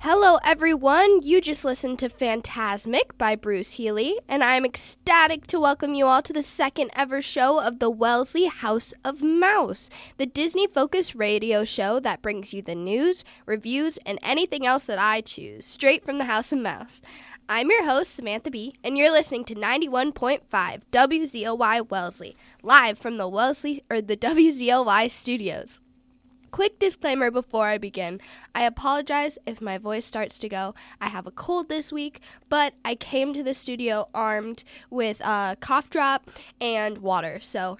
Hello, everyone. You just listened to Fantasmic by Bruce Healey, and I am ecstatic to welcome you all to the second ever show of the Wellesley House of Mouse, the Disney-focused radio show that brings you the news, reviews, and anything else that I choose, straight from the House of Mouse. I'm your host, Samantha B., and you're listening to 91.5 WZLY Wellesley, live from the WZLY studios. Quick disclaimer before I begin. I apologize if my voice starts to go. I have a cold this week, but I came to the studio armed with a cough drop and water. So,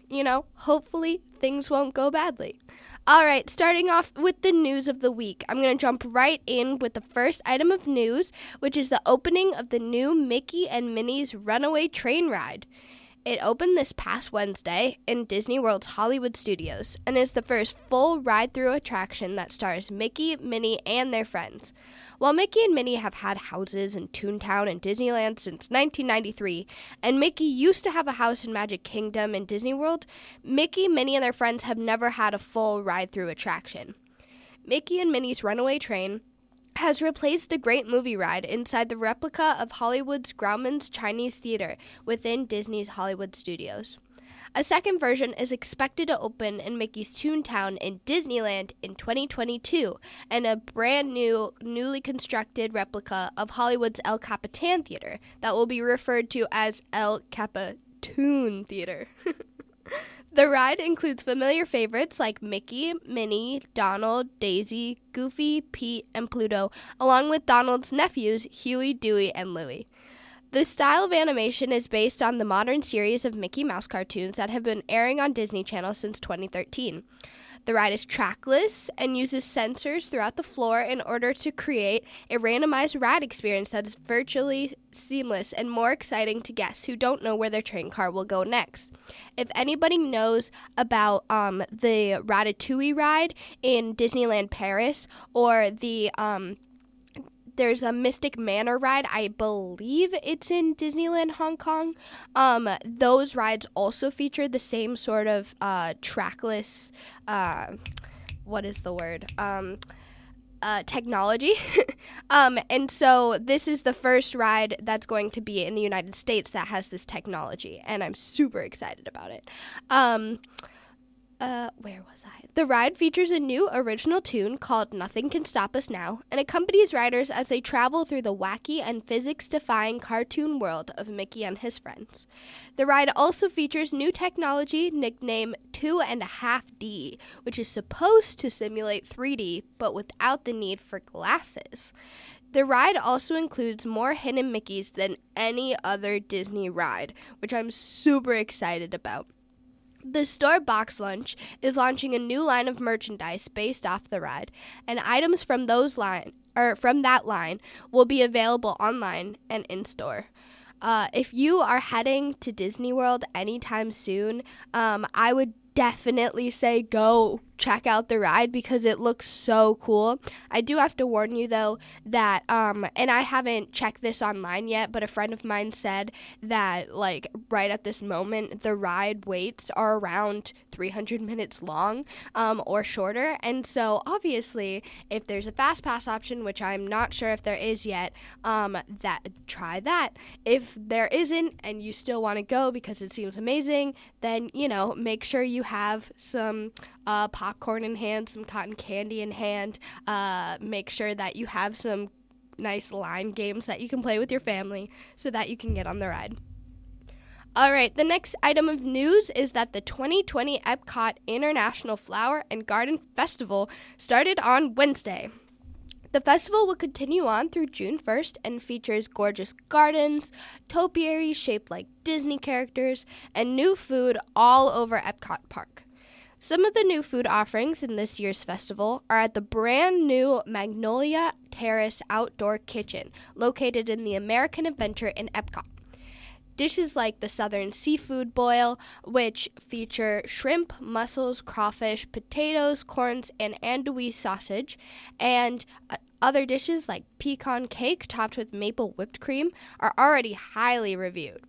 hopefully things won't go badly. All right, starting off with the news of the week. I'm going to jump right in with the first item of news, which is the opening of the new Mickey and Minnie's Runaway Train ride. It opened this past Wednesday in Disney World's Hollywood Studios and is the first full ride-through attraction that stars Mickey, Minnie, and their friends. While Mickey and Minnie have had houses in Toontown and Disneyland since 1993, and Mickey used to have a house in Magic Kingdom and Disney World, Mickey, Minnie, and their friends have never had a full ride-through attraction. Mickey and Minnie's Runaway Train has replaced the Great Movie Ride inside the replica of Hollywood's Grauman's Chinese Theater within Disney's Hollywood Studios. A second version is expected to open in Mickey's Toontown in Disneyland in 2022, and a brand new, newly constructed replica of Hollywood's El Capitan Theater that will be referred to as El Capitoon Theater. The ride includes familiar favorites like Mickey, Minnie, Donald, Daisy, Goofy, Pete, and Pluto, along with Donald's nephews, Huey, Dewey, and Louie. The style of animation is based on the modern series of Mickey Mouse cartoons that have been airing on Disney Channel since 2013. The ride is trackless and uses sensors throughout the floor in order to create a randomized ride experience that is virtually seamless and more exciting to guests who don't know where their train car will go next. If anybody knows about the Ratatouille ride in Disneyland Paris or there's a Mystic Manor ride, I believe it's in Disneyland Hong Kong. Those rides also feature the same sort of trackless, technology. And so this is the first ride that's going to be in the United States that has this technology, and I'm super excited about it. Where was I? The ride features a new original tune called Nothing Can Stop Us Now and accompanies riders as they travel through the wacky and physics-defying cartoon world of Mickey and his friends. The ride also features new technology nicknamed 2.5D, which is supposed to simulate 3D, but without the need for glasses. The ride also includes more hidden Mickeys than any other Disney ride, which I'm super excited about. The store Box Lunch is launching a new line of merchandise based off the ride, and items from that line will be available online and in store. If you are heading to Disney World anytime soon, I would definitely say go check out the ride because it looks so cool. I do have to warn you though that and I haven't checked this online yet, but a friend of mine said that right at this moment the ride waits are around 300 minutes long or shorter, and so obviously if there's a fast pass option, which I'm not sure if there is yet, try that. If there isn't and you still want to go because it seems amazing, then make sure you have some popcorn in hand, some cotton candy in hand. Make sure that you have some nice line games that you can play with your family so that you can get on the ride. All right, the next item of news is that the 2020 Epcot International Flower and Garden Festival started on Wednesday. The festival will continue on through June 1st and features gorgeous gardens, topiaries shaped like Disney characters, and new food all over Epcot Park. Some of the new food offerings in this year's festival are at the brand new Magnolia Terrace Outdoor Kitchen, located in the American Adventure in Epcot. Dishes like the Southern Seafood Boil, which feature shrimp, mussels, crawfish, potatoes, corns, and andouille sausage, and other dishes like pecan cake topped with maple whipped cream are already highly reviewed.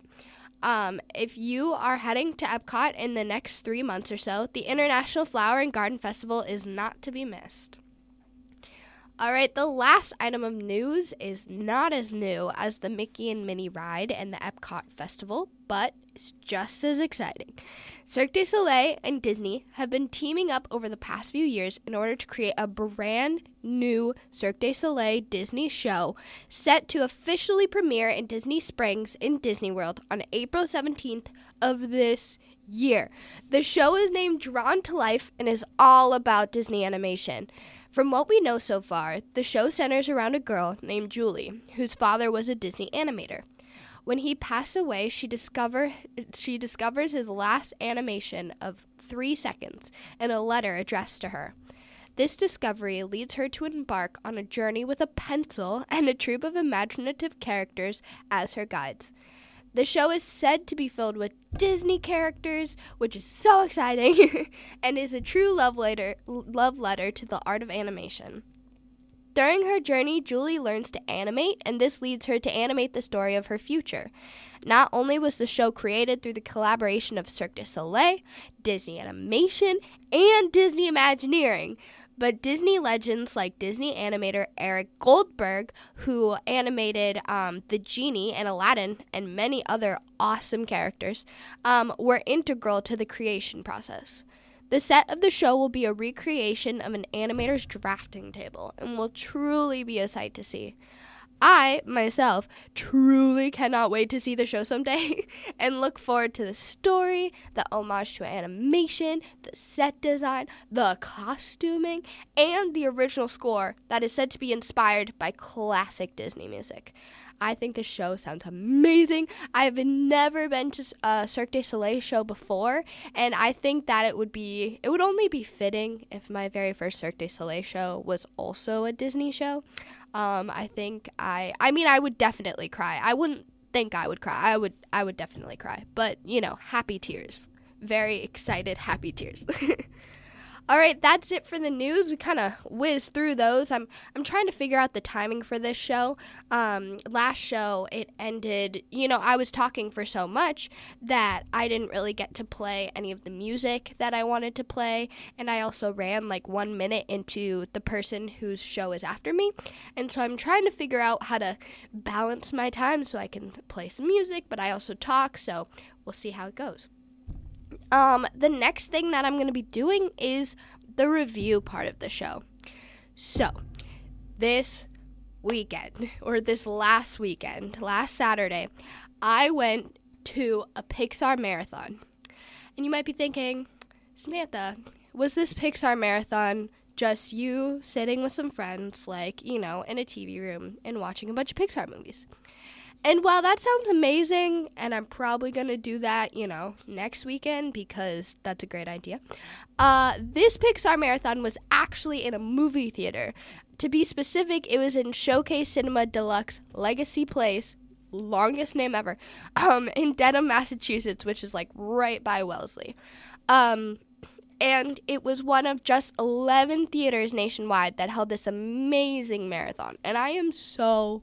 If you are heading to Epcot in the next 3 months or so, the International Flower and Garden Festival is not to be missed. All right, the last item of news is not as new as the Mickey and Minnie ride and the Epcot Festival, but it's just as exciting. Cirque du Soleil and Disney have been teaming up over the past few years in order to create a brand new Cirque du Soleil Disney show set to officially premiere in Disney Springs in Disney World on April 17th of this year. The show is named Drawn to Life and is all about Disney animation. From what we know so far, the show centers around a girl named Julie, whose father was a Disney animator. When he passed away, she discovers his last animation of 3 seconds in a letter addressed to her. This discovery leads her to embark on a journey with a pencil and a troupe of imaginative characters as her guides. The show is said to be filled with Disney characters, which is so exciting, and is a true love letter to the art of animation. During her journey, Julie learns to animate, and this leads her to animate the story of her future. Not only was the show created through the collaboration of Cirque du Soleil, Disney Animation, and Disney Imagineering, but Disney legends like Disney animator Eric Goldberg, who animated the Genie and Aladdin and many other awesome characters, were integral to the creation process. The set of the show will be a recreation of an animator's drafting table and will truly be a sight to see. I, myself, truly cannot wait to see the show someday and look forward to the story, the homage to animation, the set design, the costuming, and the original score that is said to be inspired by classic Disney music. I think this show sounds amazing. I've never been to a Cirque du Soleil show before, and I think that it would only be fitting if my very first Cirque du Soleil show was also a Disney show. I would definitely cry. I wouldn't think I would cry. I would definitely cry. But, happy tears. Very excited, happy tears. All right, that's it for the news. We kind of whizzed through those. I'm trying to figure out the timing for this show. Last show, it ended, I was talking for so much that I didn't really get to play any of the music that I wanted to play, and I also ran 1 minute into the person whose show is after me, and so I'm trying to figure out how to balance my time so I can play some music, but I also talk, so we'll see how it goes. The next thing that I'm going to be doing is the review part of the show. So, this last Saturday, I went to a Pixar marathon. And you might be thinking, Samantha, was this Pixar marathon just you sitting with some friends, in a TV room and watching a bunch of Pixar movies? And while that sounds amazing, and I'm probably going to do that, next weekend because that's a great idea, this Pixar marathon was actually in a movie theater. To be specific, it was in Showcase Cinema Deluxe Legacy Place, longest name ever, in Dedham, Massachusetts, which is right by Wellesley. And it was one of just 11 theaters nationwide that held this amazing marathon. And I am so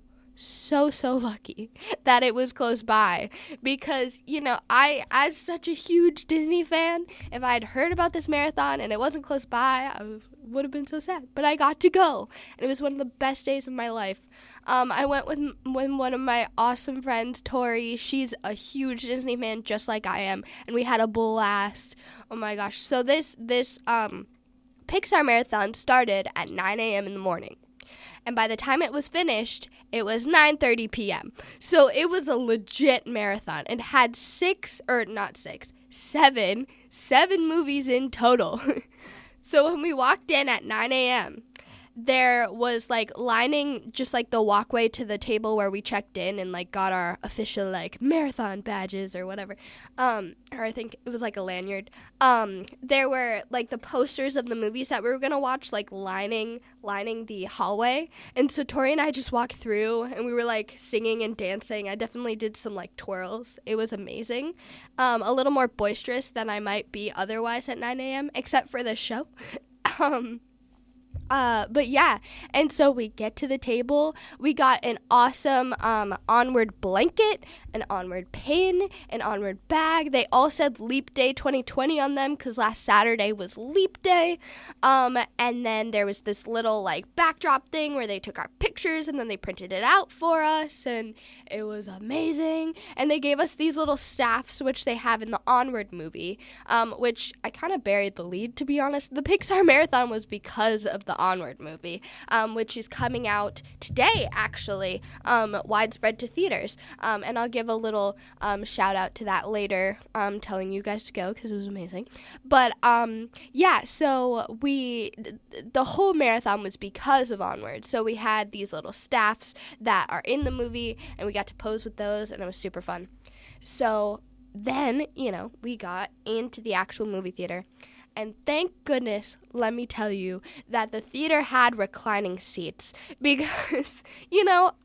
lucky that it was close by because, I, as such a huge Disney fan, if I had heard about this marathon and it wasn't close by, I would have been so sad. But I got to go, and it was one of the best days of my life. I went with one of my awesome friends, Tori. She's a huge Disney fan just like I am, and we had a blast. Oh my gosh. So this Pixar marathon started at 9 a.m. in the morning. And by the time it was finished, it was 9:30 p.m. So it was a legit marathon. It had seven movies in total. So when we walked in at 9 a.m., there was lining just the walkway to the table where we checked in and got our official marathon badges or whatever, or I think it was a lanyard. There were the posters of the movies that we were gonna watch lining the hallway, and so Tori and I just walked through and we were singing and dancing. I definitely did some twirls. It was amazing. A little more boisterous than I might be otherwise at 9 a.m. except for this show. But yeah, and so we get to the table. We got an awesome Onward blanket, an Onward pin, an Onward bag. They all said Leap Day 2020 on them because last Saturday was Leap Day. And then there was this little like backdrop thing where they took our pictures and then they printed it out for us, and it was amazing. And they gave us these little staffs which they have in the Onward movie, which I kind of buried the lead, to be honest. The Pixar Marathon was because of the Onward movie, which is coming out today, actually, widespread to theaters. And I'll give a little shout out to that later, telling you guys to go because it was amazing. But yeah, so the whole marathon was because of Onward. So we had these little staffs that are in the movie, and we got to pose with those, and it was super fun. So then, we got into the actual movie theater. And thank goodness, let me tell you, that the theater had reclining seats because,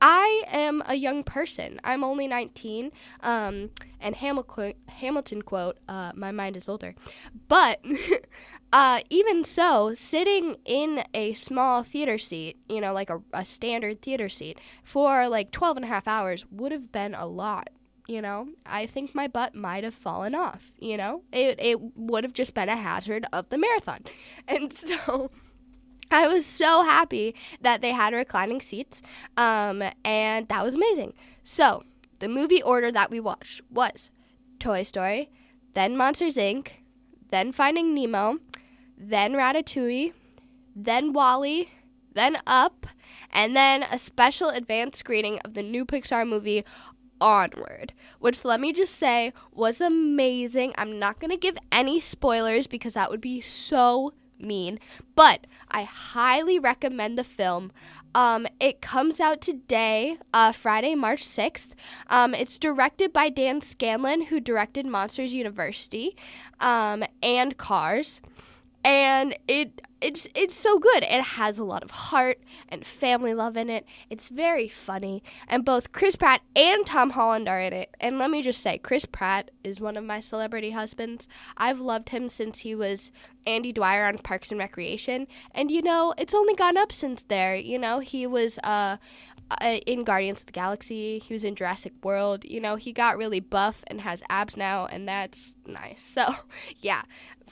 I am a young person. I'm only 19, and Hamilton quote, my mind is older. But even so, sitting in a small theater seat, like a standard theater seat, for like 12 and a half hours would have been a lot. I think my butt might have fallen off, It would have just been a hazard of the marathon. And so I was so happy that they had reclining seats, and that was amazing. So the movie order that we watched was Toy Story, then Monsters, Inc., then Finding Nemo, then Ratatouille, then WALL-E, then Up, and then a special advanced screening of the new Pixar movie, Onward, which, let me just say, was amazing. I'm not going to give any spoilers because that would be so mean, but I highly recommend the film. It comes out today, Friday, March 6th. It's directed by Dan Scanlon, who directed Monsters University, and Cars. And it's so good. It has a lot of heart and family love in it. It's very funny. And both Chris Pratt and Tom Holland are in it. And let me just say, Chris Pratt is one of my celebrity husbands. I've loved him since he was Andy Dwyer on Parks and Recreation. And, it's only gone up since there. He was in Guardians of the Galaxy. He was in Jurassic World. He got really buff and has abs now, and that's nice. So, yeah.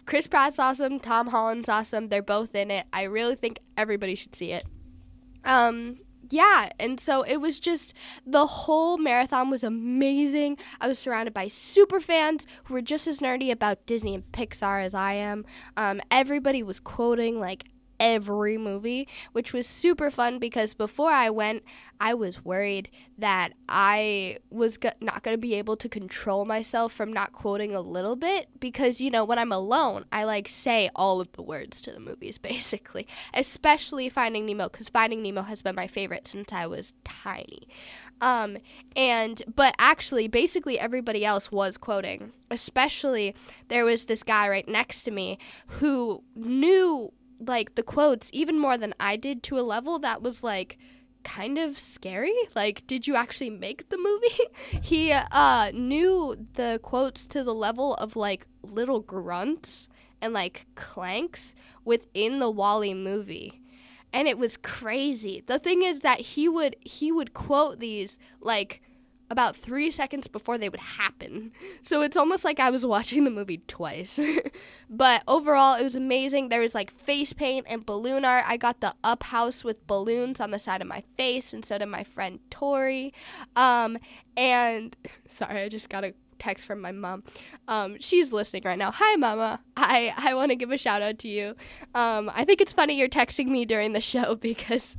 Chris Pratt's awesome. Tom Holland's awesome. They're both in it. I really think everybody should see it. Yeah, and so it was just, the whole marathon was amazing. I was surrounded by super fans who were just as nerdy about Disney and Pixar as I am. Everybody was quoting, every movie, which was super fun because before I went, I was worried that I was not going to be able to control myself from not quoting a little bit because, when I'm alone, I say all of the words to the movies, basically, especially Finding Nemo, because Finding Nemo has been my favorite since I was tiny. But actually, basically everybody else was quoting, especially there was this guy right next to me who knew the quotes even more than I did, to a level that was kind of scary. Did you actually make the movie? He knew the quotes to the level of little grunts and clanks within the WALL-E movie, and it was crazy. The thing is that he would quote these about 3 seconds before they would happen. So it's almost like I was watching the movie twice. But overall, it was amazing. There was face paint and balloon art. I got the Up house with balloons on the side of my face, and so did my friend Tori. And sorry, I just got a text from my mom. She's listening right now. Hi, Mama. I want to give a shout out to you. I think it's funny you're texting me during the show because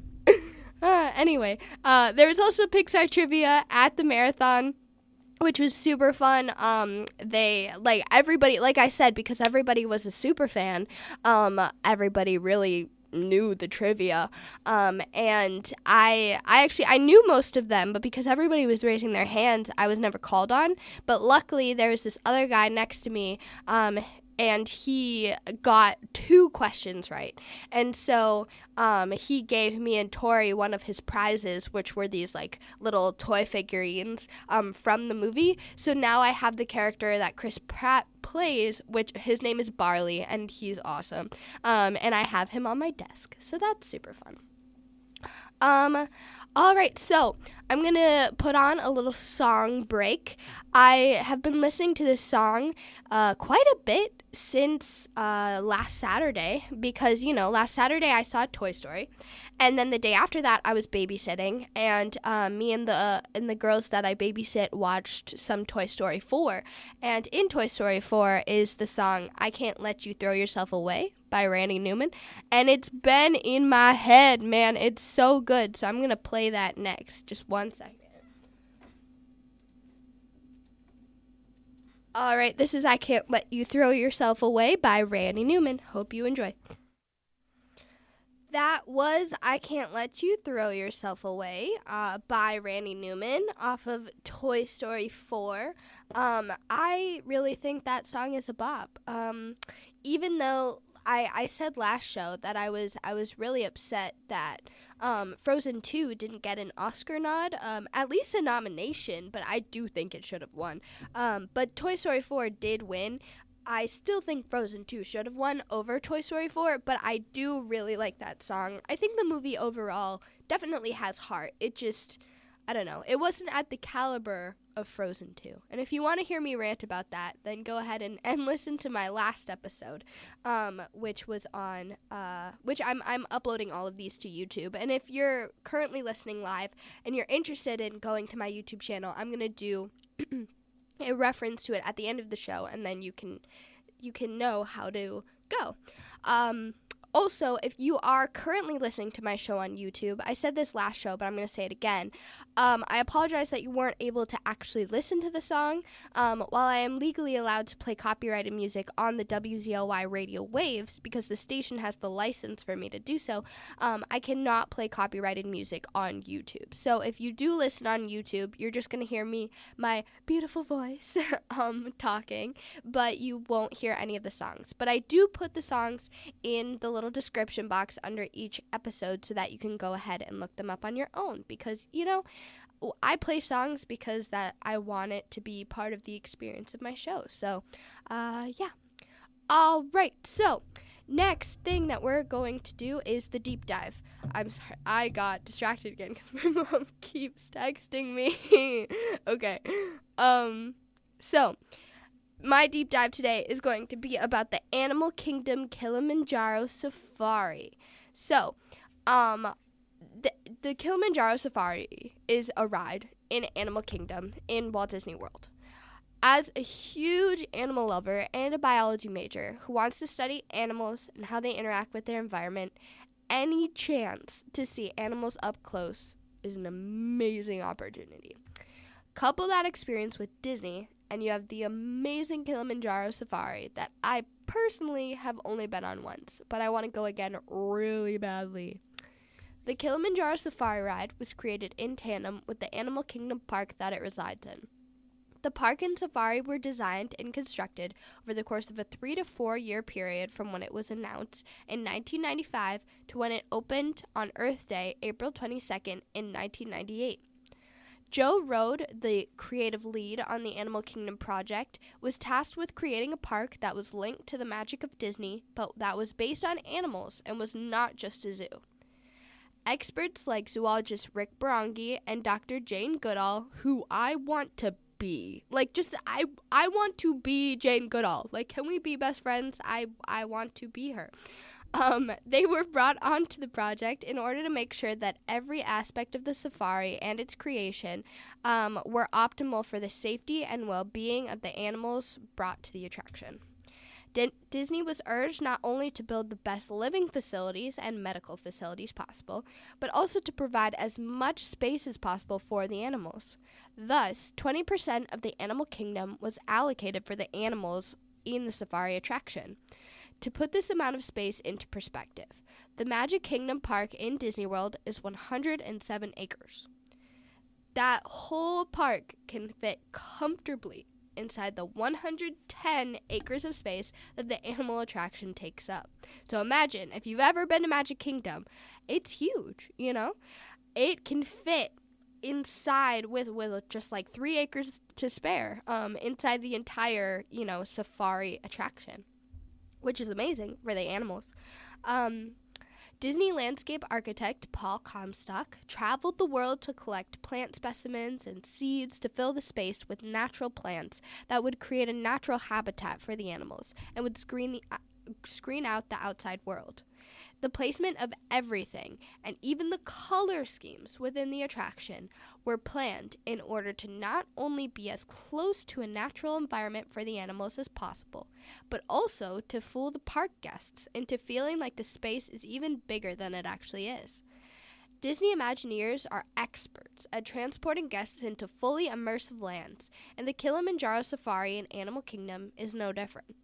anyway, there was also Pixar trivia at the marathon, which was super fun. They, everybody, like I said, because everybody was a super fan, everybody really knew the trivia. And I knew most of them, but because everybody was raising their hands, I was never called on. But luckily, there was this other guy next to me, and he got 2 questions right. And so he gave me and Tori one of his prizes, which were these like little toy figurines from the movie. So now I have the character that Chris Pratt plays, which his name is Barley, and he's awesome. And I have him on my desk. So that's super fun. All right, so I'm going to put on a little song break. I have been listening to this song quite a bit since last Saturday because, last Saturday I saw Toy Story, and then the day after that I was babysitting, and me and the girls that I babysit watched some Toy Story 4, and in Toy Story 4 is the song I Can't Let You Throw Yourself Away by Randy Newman, and it's been in my head, man. It's so good, so I'm going to play that next. Just 1 second. All right, this is I Can't Let You Throw Yourself Away by Randy Newman. Hope you enjoy. That was I Can't Let You Throw Yourself Away by Randy Newman off of Toy Story 4. I really think that song is a bop. Even though I said last show that I was really upset that Frozen 2 didn't get an Oscar nod, at least a nomination, but I do think it should have won. But Toy Story 4 did win. I still think Frozen 2 should have won over Toy Story 4, but I do really like that song. I think the movie overall definitely has heart. It just, I don't know, it wasn't at the caliber of Frozen 2. And if you want to hear me rant about that, then go ahead and listen to my last episode, which was on, which I'm uploading all of these to YouTube. And if you're currently listening live and you're interested in going to my YouTube channel, I'm going to do a reference to it at the end of the show, and then you can know how to go. Also, if you are currently listening to my show on YouTube, I said this last show, but I'm going to say it again. I apologize that you weren't able to actually listen to the song. While I am legally allowed to play copyrighted music on the WZLY radio waves, because the station has the license for me to do so, I cannot play copyrighted music on YouTube. So if you do listen on YouTube, you're just going to hear my beautiful voice talking, but you won't hear any of the songs. But I do put the songs in the little description box under each episode so that you can go ahead and look them up on your own, because I play songs because that I want it to be part of the experience of my show. So yeah. All right, so next thing that we're going to do is the deep dive. I'm sorry, I got distracted again because my mom keeps texting me. Okay, so my deep dive today is going to be about the Animal Kingdom Kilimanjaro Safari. So, the Kilimanjaro Safari is a ride in Animal Kingdom in Walt Disney World. As a huge animal lover and a biology major who wants to study animals and how they interact with their environment, any chance to see animals up close is an amazing opportunity. Couple that experience with Disney, and you have the amazing Kilimanjaro Safari that I personally have only been on once, but I want to go again really badly. The Kilimanjaro Safari ride was created in tandem with the Animal Kingdom park that it resides in. The park and safari were designed and constructed over the course of a 3 to 4 year period from when it was announced in 1995 to when it opened on Earth Day, April 22nd in 1998. Joe Rohde, the creative lead on the Animal Kingdom project, was tasked with creating a park that was linked to the magic of Disney, but that was based on animals and was not just a zoo. Experts like zoologist Rick Barangi and Dr. Jane Goodall, who I want to be, I want to be Jane Goodall. Can we be best friends? I want to be her. They were brought onto the project in order to make sure that every aspect of the safari and its creation were optimal for the safety and well-being of the animals brought to the attraction. Disney was urged not only to build the best living facilities and medical facilities possible, but also to provide as much space as possible for the animals. Thus, 20% of the Animal Kingdom was allocated for the animals in the safari attraction. To put this amount of space into perspective, the Magic Kingdom Park in Disney World is 107 acres. That whole park can fit comfortably inside the 110 acres of space that the animal attraction takes up. So imagine, if you've ever been to Magic Kingdom, it's huge, you know? It can fit inside with just like 3 acres to spare inside the entire, safari attraction, which is amazing for the animals. Disney landscape architect Paul Comstock traveled the world to collect plant specimens and seeds to fill the space with natural plants that would create a natural habitat for the animals and would screen out the outside world. The placement of everything, and even the color schemes within the attraction, were planned in order to not only be as close to a natural environment for the animals as possible, but also to fool the park guests into feeling like the space is even bigger than it actually is. Disney Imagineers are experts at transporting guests into fully immersive lands, and the Kilimanjaro Safari in Animal Kingdom is no different.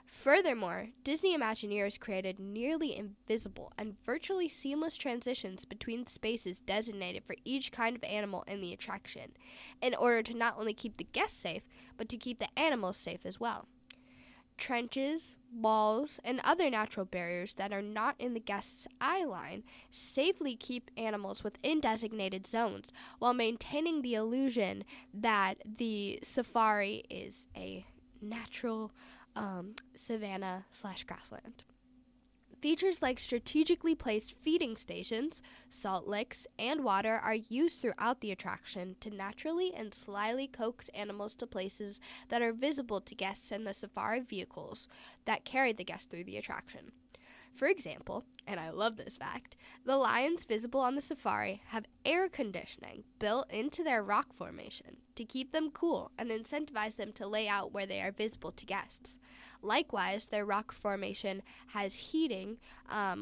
Furthermore, Disney Imagineers created nearly invisible and virtually seamless transitions between spaces designated for each kind of animal in the attraction, in order to not only keep the guests safe, but to keep the animals safe as well. Trenches, walls, and other natural barriers that are not in the guest's eye line safely keep animals within designated zones, while maintaining the illusion that the safari is a natural savanna/grassland. Features like strategically placed feeding stations, salt licks, and water are used throughout the attraction to naturally and slyly coax animals to places that are visible to guests in the safari vehicles that carry the guests through the attraction. For example, and I love this fact, the lions visible on the safari have air conditioning built into their rock formation to keep them cool and incentivize them to lay out where they are visible to guests. Likewise, their rock formation has heating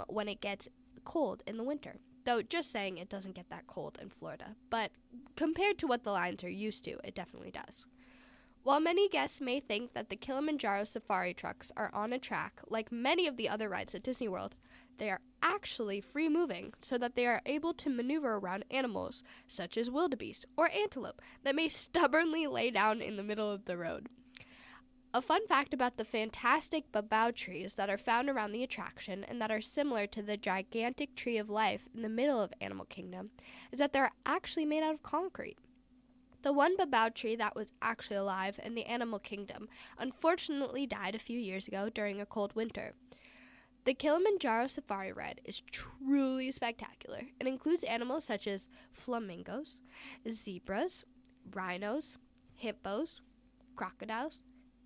when it gets cold in the winter. Though, just saying, it doesn't get that cold in Florida. But compared to what the lions are used to, it definitely does. While many guests may think that the Kilimanjaro Safari trucks are on a track, like many of the other rides at Disney World, they are actually free-moving so that they are able to maneuver around animals, such as wildebeest or antelope, that may stubbornly lay down in the middle of the road. A fun fact about the fantastic babao trees that are found around the attraction and that are similar to the gigantic tree of life in the middle of Animal Kingdom is that they're actually made out of concrete. The one babao tree that was actually alive in the Animal Kingdom unfortunately died a few years ago during a cold winter. The Kilimanjaro Safari ride is truly spectacular and includes animals such as flamingos, zebras, rhinos, hippos, crocodiles,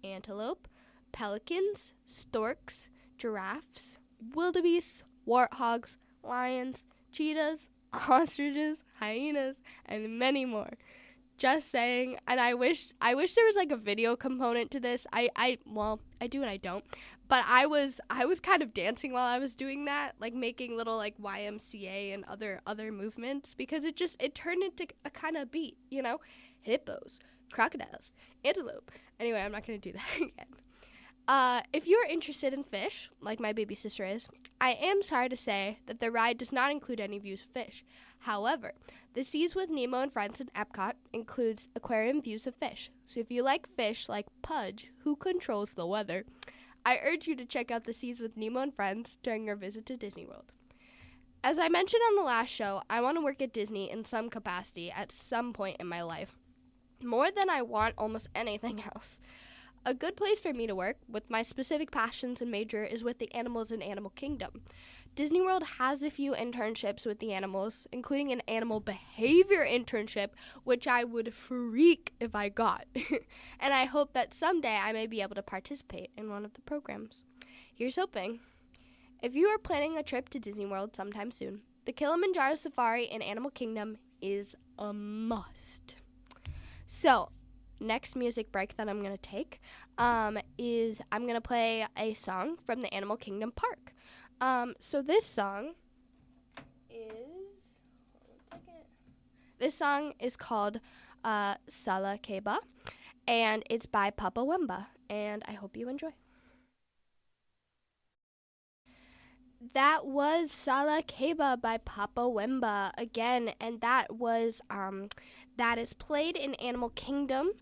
antelope, pelicans, storks, giraffes, wildebeests, warthogs, lions, cheetahs, ostriches, hyenas, and many more. Just saying, and I wish there was like a video component to this. I do and I don't. But I was kind of dancing while I was doing that, like making little like YMCA and other movements, because it turned into a kind of beat, you know? Hippos, crocodiles, antelope. Anyway, I'm not going to do that again. If you're interested in fish, like my baby sister is, I am sorry to say that the ride does not include any views of fish. However, the Seas with Nemo and Friends in Epcot includes aquarium views of fish. So if you like fish like Pudge, who controls the weather, I urge you to check out the Seas with Nemo and Friends during your visit to Disney World. As I mentioned on the last show, I want to work at Disney in some capacity at some point in my life, more than I want almost anything else. A good place for me to work, with my specific passions and major, is with the animals in Animal Kingdom. Disney World has a few internships with the animals, including an animal behavior internship, which I would freak if I got. And I hope that someday I may be able to participate in one of the programs. Here's hoping. If you are planning a trip to Disney World sometime soon, the Kilimanjaro Safari in Animal Kingdom is a must. So, next music break that I'm going to take is I'm going to play a song from the Animal Kingdom Park. So this song is called Sala, Keba, and it's by Papa Wemba, and I hope you enjoy. That was Sala Keba by Papa Wemba again, and that is played in Animal Kingdom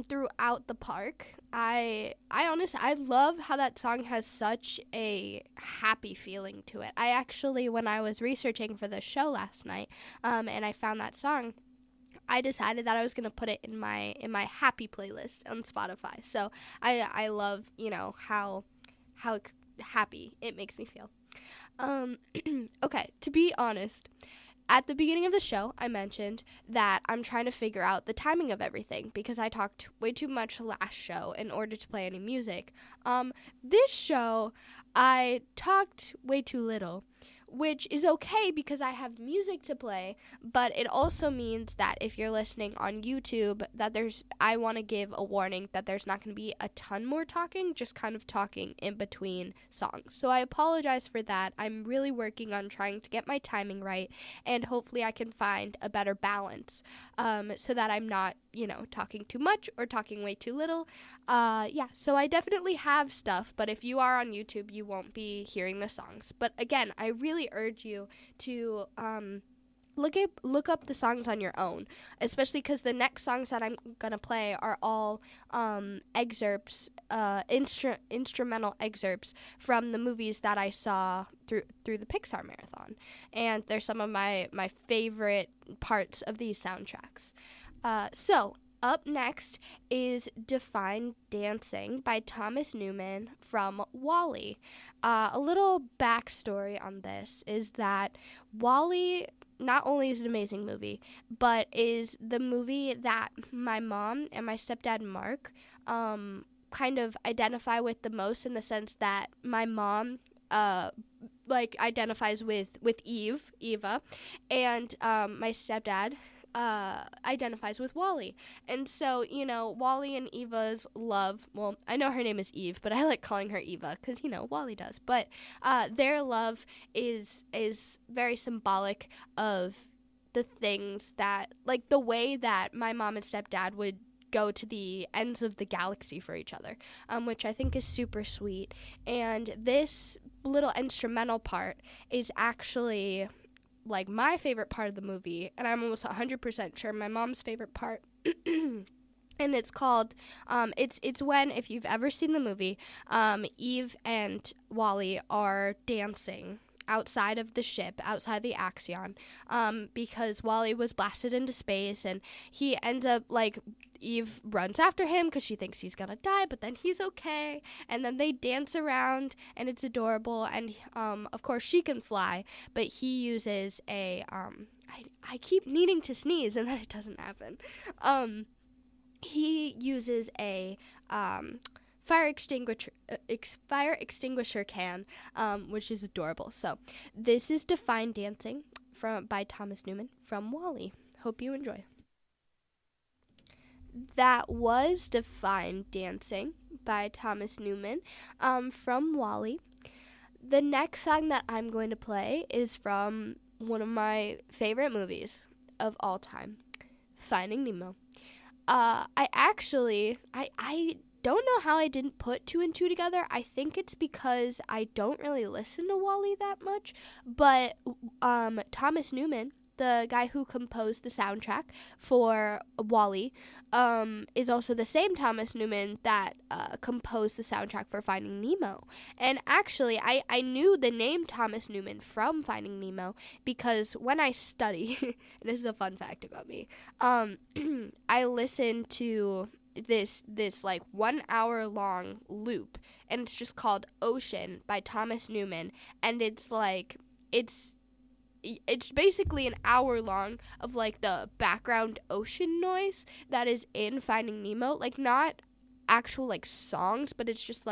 throughout the park. I honestly I love how that song has such a happy feeling to it. I actually, when I was researching for the show last night, and I found that song, I decided that I was gonna put it in my happy playlist on Spotify. So I love, how happy it makes me feel. Um, okay, to be honest, at the beginning of the show, I mentioned that I'm trying to figure out the timing of everything because I talked way too much last show in order to play any music. This show, I talked way too little, which is okay because I have music to play, but it also means that if you're listening on YouTube, I want to give a warning that there's not going to be a ton more talking, just kind of talking in between songs. So I apologize for that. I'm really working on trying to get my timing right, and hopefully I can find a better balance, so that I'm not, talking too much or talking way too little. So I definitely have stuff, but if you are on YouTube, you won't be hearing the songs. But again, I really urge you to look up the songs on your own, especially because the next songs that I'm gonna play are all excerpts, instrumental excerpts from the movies that I saw through the Pixar marathon, and they're some of my favorite parts of these soundtracks. So up next is Define Dancing by Thomas Newman from WALL-E. A little backstory on this is that WALL-E not only is an amazing movie, but is the movie that my mom and my stepdad Mark kind of identify with the most, in the sense that my mom identifies with Eva, and my stepdad identifies with WALL-E. And so, WALL-E and Eva's love, well, I know her name is Eve, but I like calling her Eva because, WALL-E does. But their love is very symbolic of the things that, like the way that my mom and stepdad would go to the ends of the galaxy for each other, which I think is super sweet. And this little instrumental part is actually like my favorite part of the movie, and I'm almost 100% sure my mom's favorite part. And it's called, it's when, if you've ever seen the movie, Eve and WALL-E are dancing outside of the ship, outside the Axion, because WALL-E was blasted into space, and he ends up, Eve runs after him because she thinks he's gonna die, but then he's okay, and then they dance around, and it's adorable, and, of course, she can fly, but he uses a, I keep needing to sneeze, and then it doesn't happen. He uses a, fire extinguisher can, which is adorable. So this is Define Dancing by Thomas Newman from WALL-E. Hope you enjoy. That was Define Dancing by Thomas Newman from WALL-E. The next song that I'm going to play is from one of my favorite movies of all time, Finding Nemo. I don't know how I didn't put two and two together. I think it's because I don't really listen to WALL-E that much, but Thomas Newman, the guy who composed the soundtrack for WALL-E, is also the same Thomas Newman that composed the soundtrack for Finding Nemo. And actually, I knew the name Thomas Newman from Finding Nemo because when I study, this is a fun fact about me, I listen to this 1 hour long loop, and it's just called Ocean by Thomas Newman, and it's basically an hour long of the background ocean noise that is in Finding Nemo, not actual songs, but it's just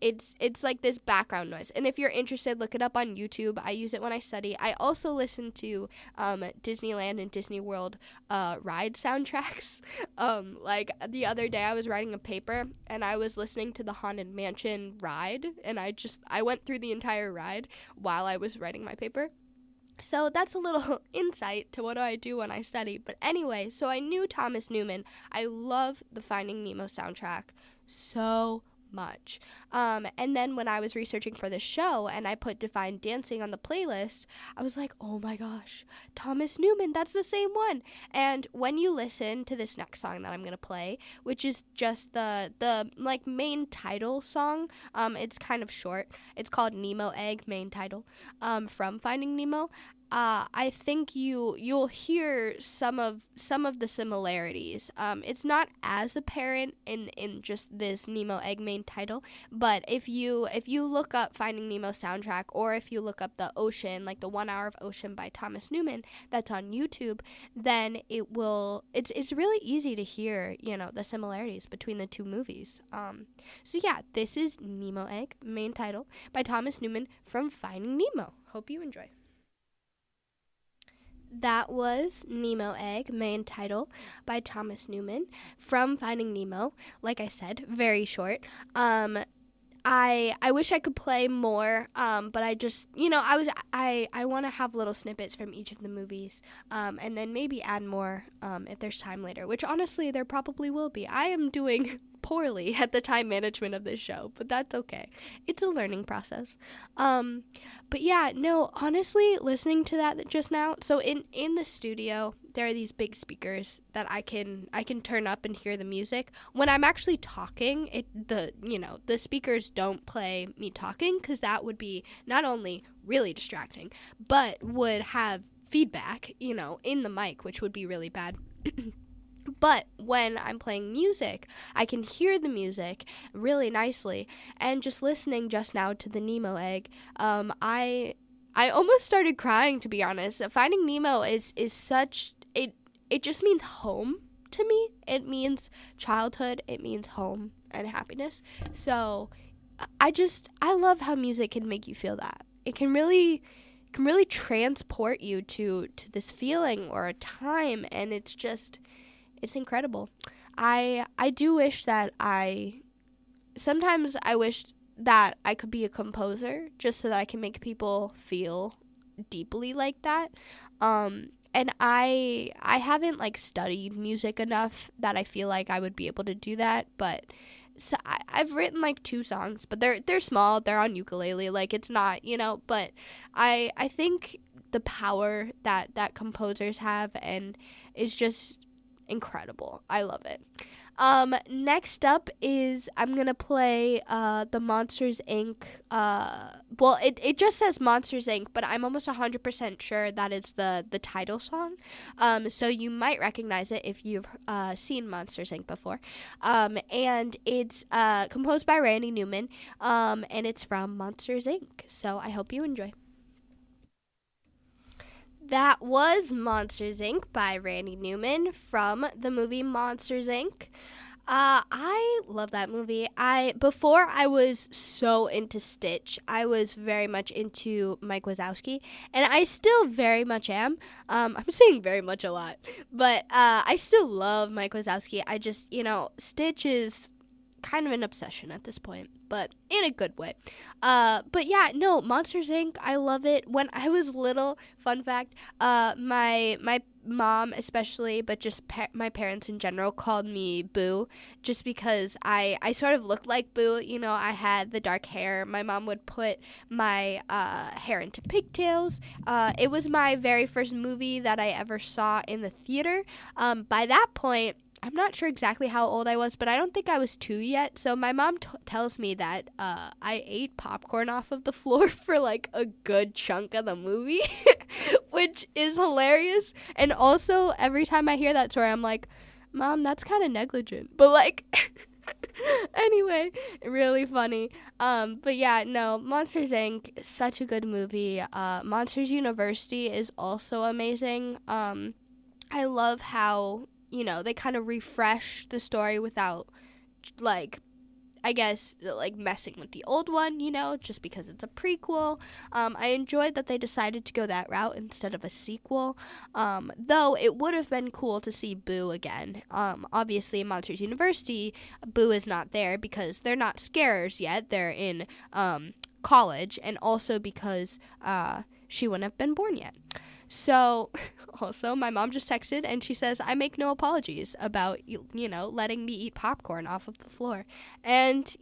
it's this background noise. And if you're interested, look it up on YouTube. I use it when I study. I also listen to Disneyland and Disney World ride soundtracks. The other day I was writing a paper and I was listening to the Haunted Mansion ride, and I went through the entire ride while I was writing my paper. So that's a little insight to what I do when I study. But anyway, so I knew Thomas Newman. I love the Finding Nemo soundtrack so much. And then when I was researching for the show and I put Define Dancing on the playlist, I was like, oh my gosh, Thomas Newman, that's the same one. And when you listen to this next song that I'm going to play, which is just the like main title song, it's kind of short. It's called Nemo Egg, main title, from Finding Nemo. I think you'll hear some of the similarities. It's not as apparent in just this Nemo Egg main title, but if you look up Finding Nemo soundtrack, or if you look up the Ocean, like the 1 hour of Ocean by Thomas Newman, that's on YouTube, then it's really easy to hear, the similarities between the two movies. So yeah, this is Nemo Egg, main title, by Thomas Newman from Finding Nemo. Hope you enjoy. That was Nemo Egg, main title, by Thomas Newman from Finding Nemo. Like I said, very short. I wish I could play more, but I just, I want to have little snippets from each of the movies, and then maybe add more if there's time later, which honestly there probably will be. I am doing poorly at the time management of this show, but that's okay. It's a learning process. But yeah, no, honestly, listening to that just now, so in the studio, there are these big speakers that I can turn up and hear the music. When I'm actually talking, the speakers don't play me talking, because that would be not only really distracting, but would have feedback, in the mic, which would be really bad. But when I'm playing music, I can hear the music really nicely. And just listening just now to the Nemo Egg, I almost started crying, to be honest. Finding Nemo is such, it just means home to me. It means childhood. It means home and happiness. So I love how music can make you feel that. It can really transport you to this feeling or a time, and it's incredible. I do wish that sometimes I wish that I could be a composer, just so that I can make people feel deeply like that. And I haven't studied music enough that I feel like I would be able to do that, but so I've written 2 songs, but they're small, they're on ukulele, it's not, but I think the power that composers have and is just incredible. I love it. Next up is I'm gonna play the Monsters Inc. Well, it just says Monsters Inc., but I'm almost 100% sure that is the title song. So you might recognize it if you've seen Monsters Inc. before. And it's composed by Randy Newman. And it's from Monsters Inc. So I hope you enjoy. That was Monsters Inc. by Randy Newman from the movie Monsters Inc. I love that movie. Before I was so into Stitch, I was very much into Mike Wazowski, and I still very much am. I'm saying very much a lot, but I still love Mike Wazowski. I just, Stitch is kind of an obsession at this point, but in a good way. But yeah, no, Monsters Inc., I love it. When I was little, fun fact, my mom especially, but just my parents in general, called me Boo, just because I sort of looked like Boo. I had the dark hair. My mom would put my hair into pigtails. It was my very first movie that I ever saw in the theater. By that point, I'm not sure exactly how old I was, but I don't think I was 2 yet. So my mom tells me that I ate popcorn off of the floor for a good chunk of the movie, which is hilarious. And also, every time I hear that story, I'm like, Mom, that's kind of negligent. But anyway, really funny. But yeah, no, Monsters Inc. is such a good movie. Monsters University is also amazing. I love how they kind of refresh the story without, messing with the old one, just because it's a prequel. I enjoyed that they decided to go that route instead of a sequel. Though it would have been cool to see Boo again. Obviously, in Monsters University, Boo is not there because they're not scarers yet. They're in college, and also because she wouldn't have been born yet. So, Also, my mom just texted and she says, I make no apologies about, letting me eat popcorn off of the floor. And,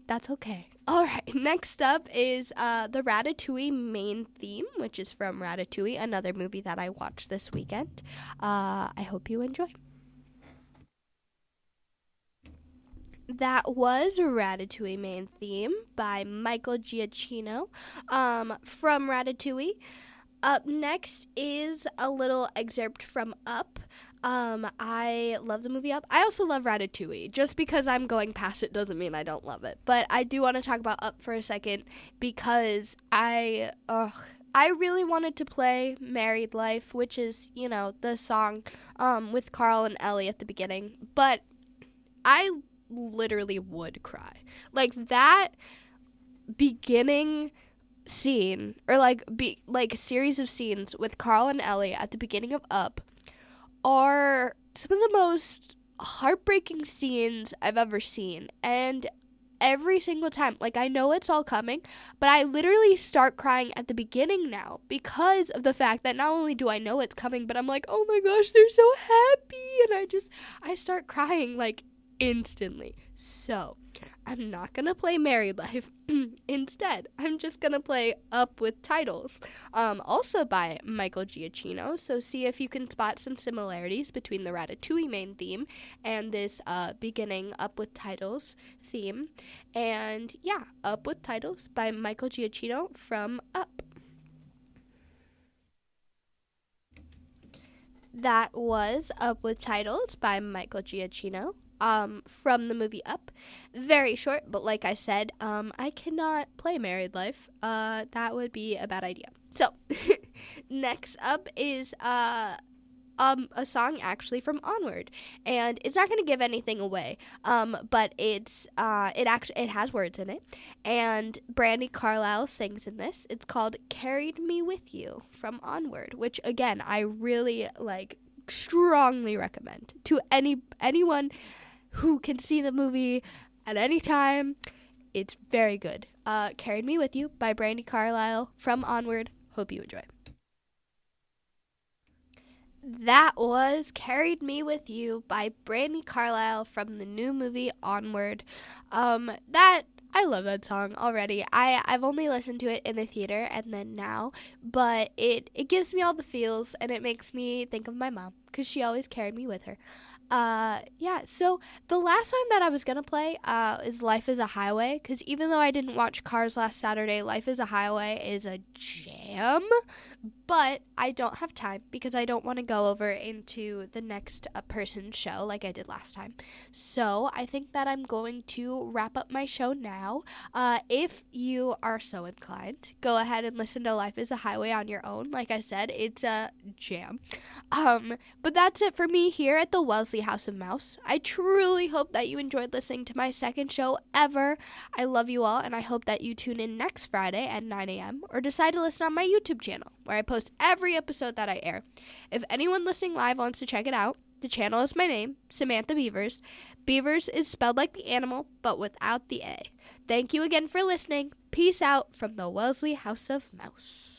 that's okay. All right, next up is the Ratatouille main theme, which is from Ratatouille, another movie that I watched this weekend. I hope you enjoy. That was Ratatouille main theme by Michael Giacchino from Ratatouille. Up next is a little excerpt from Up. I love the movie Up. I also love Ratatouille. Just because I'm going past it doesn't mean I don't love it. But I do want to talk about Up for a second because I really wanted to play Married Life, which is, the song with Carl and Ellie at the beginning. But I literally would cry. Like that beginning scene or like a series of scenes with Carl and Ellie at the beginning of Up are some of the most heartbreaking scenes I've ever seen. And every single time, like I know it's all coming, but I literally start crying at the beginning now because of the fact that not only do I know it's coming, but I'm like, oh my gosh, they're so happy. And I start crying like instantly. So I'm not gonna play Married Life. Instead, I'm just gonna play Up with Titles, also by Michael Giacchino. So see if you can spot some similarities between the Ratatouille main theme and this beginning Up with Titles theme. And yeah, Up with Titles by Michael Giacchino from Up. That was Up with Titles by Michael Giacchino. From the movie Up. Very short, but like I said, I cannot play Married Life. That would be a bad idea. So, next up is a song actually from Onward, and it's not going to give anything away. But it has words in it, and Brandy Carlisle sings in this. It's called "Carried Me With You" from Onward, which again I really strongly recommend to anyone who can see the movie at any time. It's very good. Carried Me With You by Brandy Carlisle from Onward. Hope you enjoy. That was Carried Me With You by Brandy Carlisle from the new movie Onward. I love that song already. I've only listened to it in the theater and then now, but it gives me all the feels and it makes me think of my mom because she always carried me with her. So the last song that I was going to play is Life is a Highway, because even though I didn't watch Cars last Saturday, Life is a Highway is a jam, but I don't have time because I don't want to go over into the next person's show like I did last time. So I think that I'm going to wrap up my show now. If you are so inclined, go ahead and listen to Life is a Highway on your own. Like I said, it's a jam. But that's it for me here at the Wellesley House of Mouse. I truly hope that you enjoyed listening to my second show ever. I love you all, and I hope that you tune in next Friday at 9 a.m. or decide to listen on my YouTube channel, where I post every episode that I air. If anyone listening live wants to check it out, the channel is my name, Samantha Beavers. Beavers is spelled like the animal, but without the A. Thank you again for listening. Peace out from the Wellesley House of Mouse.